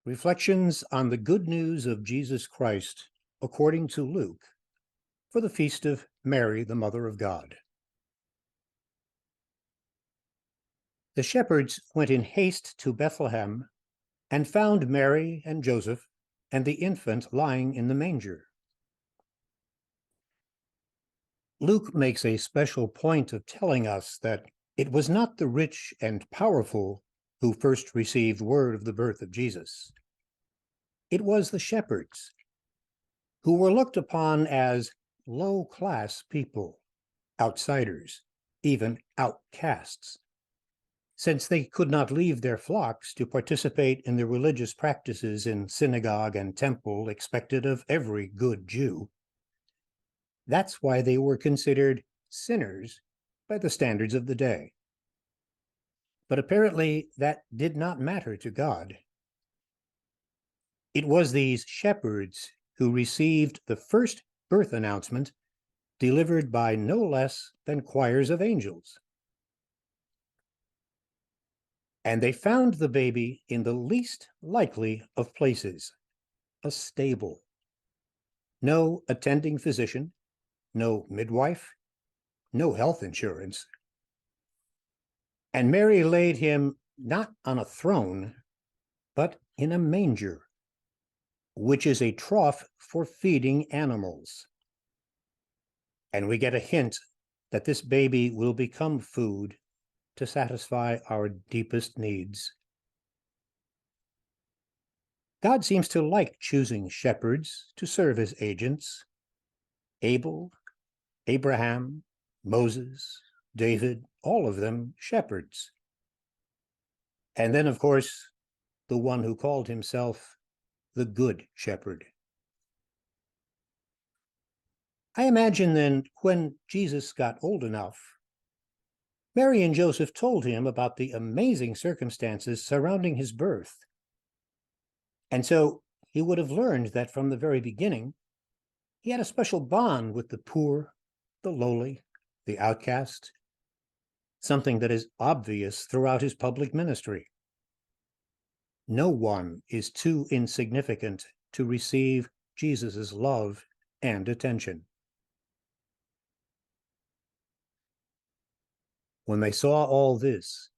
Reflections on the Good News of Jesus Christ according to Luke for the Feast of Mary, the Mother of God. The shepherds went in haste to Bethlehem and found Mary and Joseph and the infant lying in the manger. Luke makes a special point of telling us that it was not the rich and powerful who first received word of the birth of Jesus. It was the shepherds, who were looked upon as low-class people, outsiders, even outcasts, since they could not leave their flocks to participate in the religious practices in synagogue and temple expected of every good Jew. That's why they were considered sinners by the standards of the day. But apparently that did not matter to God. It was these shepherds who received the first birth announcement delivered by no less than choirs of angels. And they found the baby in the least likely of places, a stable. No attending physician, no midwife, no health insurance. And Mary laid him not on a throne, but in a manger, which is a trough for feeding animals. And we get a hint that this baby will become food to satisfy our deepest needs. God seems to like choosing shepherds to serve as agents. Abel, Abraham, Moses, David, all of them shepherds. And then, of course, the one who called himself the Good Shepherd. I imagine then, when Jesus got old enough, Mary and Joseph told him about the amazing circumstances surrounding his birth. And so he would have learned that from the very beginning, he had a special bond with the poor, the lowly, the outcast, something that is obvious throughout his public ministry. No one is too insignificant to receive Jesus' love and attention. When they saw all this,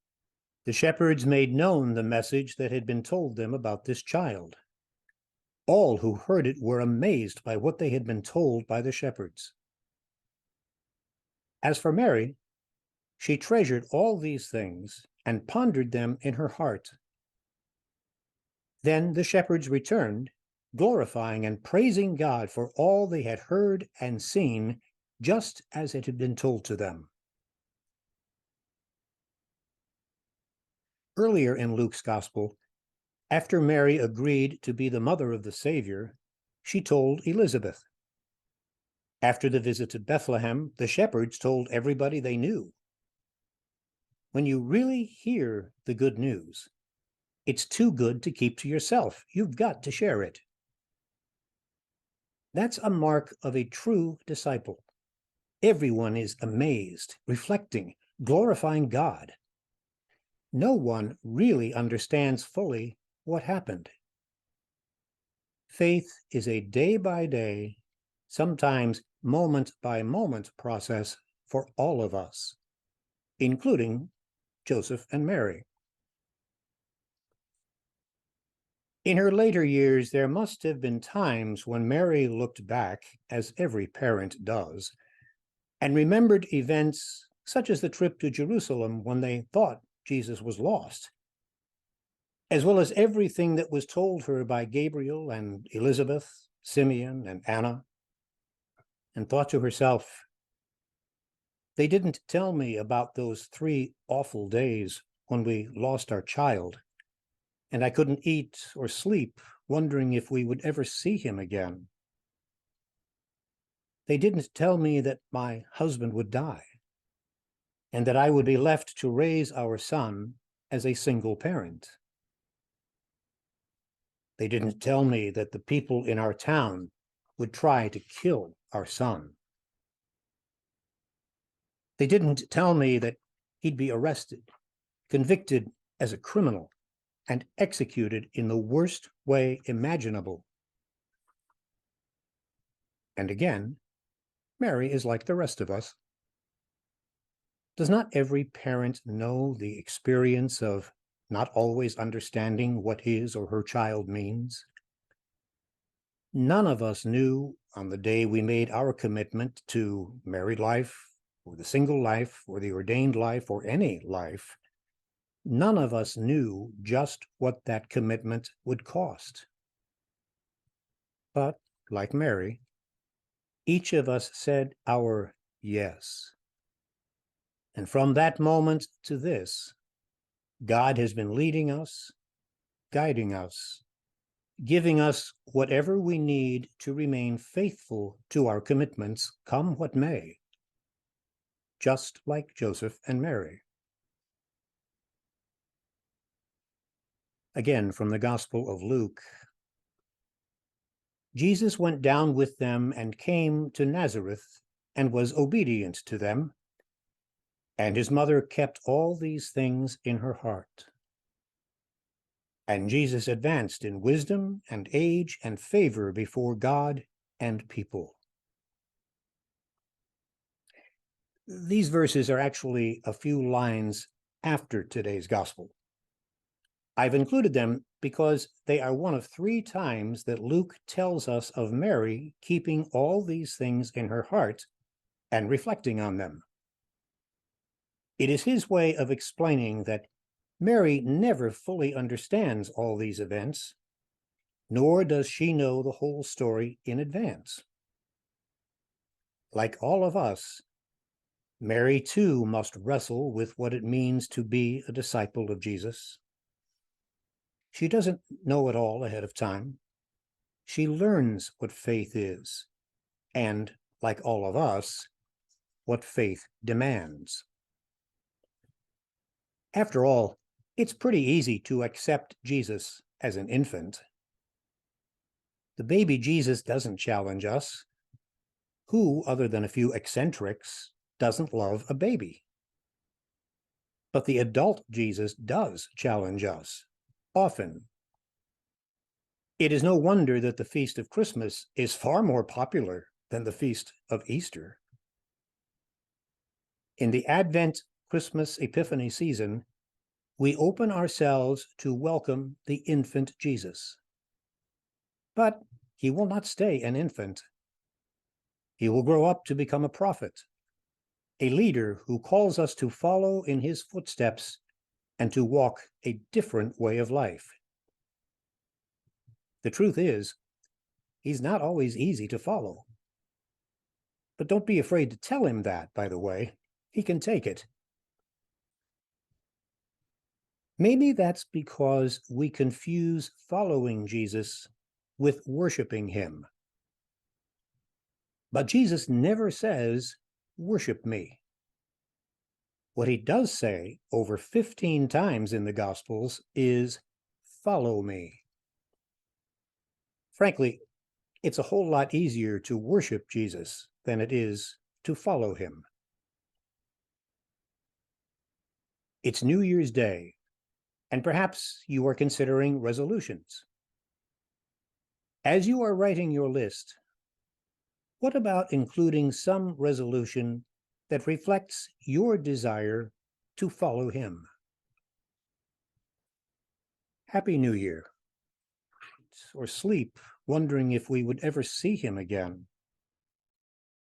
the shepherds made known the message that had been told them about this child. All who heard it were amazed by what they had been told by the shepherds. As for Mary, she treasured all these things and pondered them in her heart. Then the shepherds returned, glorifying and praising God for all they had heard and seen, just as it had been told to them. Earlier in Luke's Gospel, after Mary agreed to be the mother of the Savior, she told Elizabeth. After the visit to Bethlehem, the shepherds told everybody they knew. When you really hear the good news, it's too good to keep to yourself. You've got to share it. That's a mark of a true disciple. Everyone is amazed, reflecting, glorifying God. No one really understands fully what happened. Faith is a day-by-day, sometimes moment-by-moment process for all of us, including Joseph and Mary. In her later years, there must have been times when Mary looked back, as every parent does, and remembered events such as the trip to Jerusalem when they thought Jesus was lost, as well as everything that was told her by Gabriel and Elizabeth, Simeon and Anna, and thought to herself, they didn't tell me about those 3 awful days when we lost our child, and I couldn't eat or sleep, wondering if we would ever see him again. They didn't tell me that my husband would die, and that I would be left to raise our son as a single parent. They didn't tell me that the people in our town would try to kill our son. They didn't tell me that he'd be arrested, convicted as a criminal, and executed in the worst way imaginable. And again, Mary is like the rest of us. Does not every parent know the experience of not always understanding what his or her child means? None of us knew on the day we made our commitment to married life, or the single life, or the ordained life, or any life, none of us knew just what that commitment would cost. But, like Mary, each of us said our yes. And from that moment to this, God has been leading us, guiding us, giving us whatever we need to remain faithful to our commitments, come what may, just like Joseph and Mary. Again, from the Gospel of Luke, Jesus went down with them and came to Nazareth and was obedient to them, and his mother kept all these things in her heart. And Jesus advanced in wisdom and age and favor before God and people. These verses are actually a few lines after today's gospel. I've included them because they are one of 3 times that Luke tells us of Mary keeping all these things in her heart and reflecting on them. It is his way of explaining that Mary never fully understands all these events, nor does she know the whole story in advance. Like all of us, Mary too must wrestle with what it means to be a disciple of Jesus. She doesn't know it all ahead of time. She learns what faith is, and, like all of us, what faith demands. After all, it's pretty easy to accept Jesus as an infant. The baby Jesus doesn't challenge us. Who, other than a few eccentrics, doesn't love a baby? But the adult Jesus does challenge us, often. It is no wonder that the feast of Christmas is far more popular than the feast of Easter. In the Advent Christmas Epiphany season, we open ourselves to welcome the infant Jesus. But he will not stay an infant. He will grow up to become a prophet, a leader who calls us to follow in his footsteps and to walk a different way of life. The truth is, he's not always easy to follow. But don't be afraid to tell him that, by the way. He can take it. Maybe that's because we confuse following Jesus with worshiping him. But Jesus never says, "Worship me." What he does say over 15 times in the Gospels is, "Follow me." Frankly, it's a whole lot easier to worship Jesus than it is to follow him. It's New Year's Day, and perhaps you are considering resolutions. As you are writing your list, what about including some resolution that reflects your desire to follow him? Happy New Year. Or sleep, wondering if we would ever see him again.